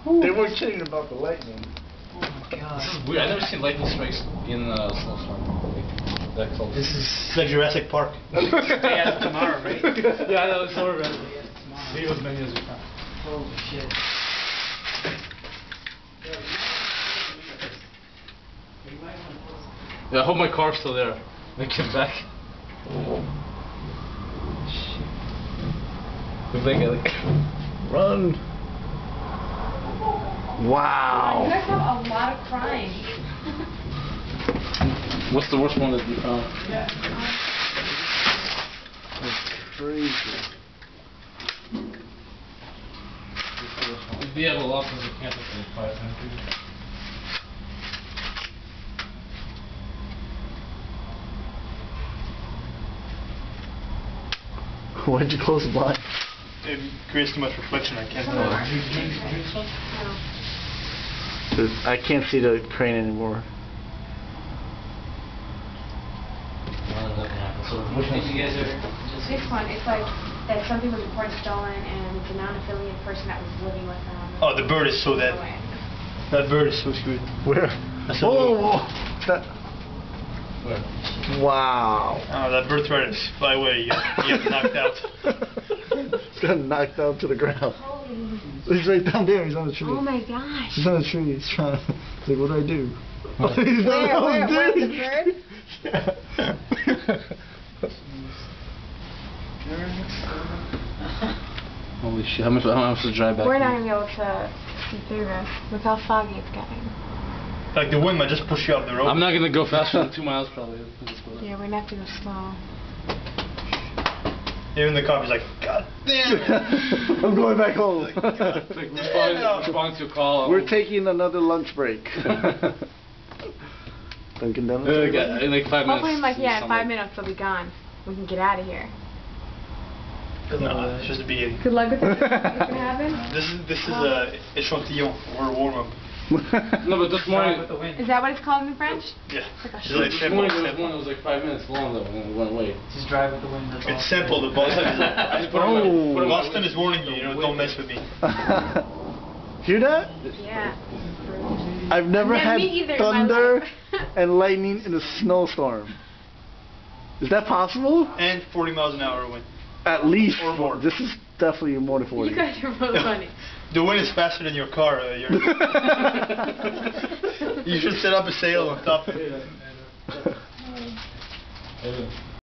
They weren't kidding about the lightning. Oh my god. This is weird. I've never seen lightning strikes in a snowstorm. Like, that close. This is like Jurassic Park. Day after tomorrow, right? Yeah, I know, it's horrible. Day after tomorrow. Leave as many as we can. Holy shit. Yeah, I hope my car's still there. When I get back. Shit. Run. Wow. You guys have a lot of crime. What's the worst one that you found? That's crazy. If you have a lot of the campus in 5 times. Why'd you close the blind? It creates too much reflection. I can't. I can't see the crane anymore. So which one you guys are? This one, it's like that something was reported stolen and it's a non-affiliate person that was living with them. Oh, the bird is so dead. That bird is so screwed. Where? That's a Whoa! That, Where? wow. Oh, that bird tried to fly away. You get knocked out. Got knocked out to the ground. Holy. He's right down there. He's on the tree. Oh my gosh. He's on the tree. He's trying. He's like, what do I do? What? He's Where's the bird? Holy shit! How much to drive back? We're not gonna be able to see through this. Look how foggy it's getting. Like the wind might just push you off the road. I'm not gonna go faster than 2 miles probably. Yeah, we're gonna have to go slow. Even the cop is like, God damn it. I'm going back home. Responding to a call. We're taking another lunch break. Dunkin' Donuts. In like 5 minutes. Hopefully in like, yeah, in 5 something. minutes they'll be gone. We can get out of here. No, it's just the beginning. Good luck with that. What's gonna happen? This is a échantillon or a warm up. No, but this morning. Is that what it's called in French? Yeah. Like a It's like This simple. morning there was one that was like 5 minutes long though, and it went away. Just drive with the wind. That's all. It's simple. The Boston is I just like, put it on my- put it on my Boston is warning you. You know, don't mess with me. Hear that? Yeah. I've never Yeah, had me either in my thunder life. and lightning in a snowstorm. Is that possible? And 40 miles an hour wind. At least. Or more. This is definitely more than 40. You guys are really funny. The wind is faster than your car. You should set up a sail on top of it.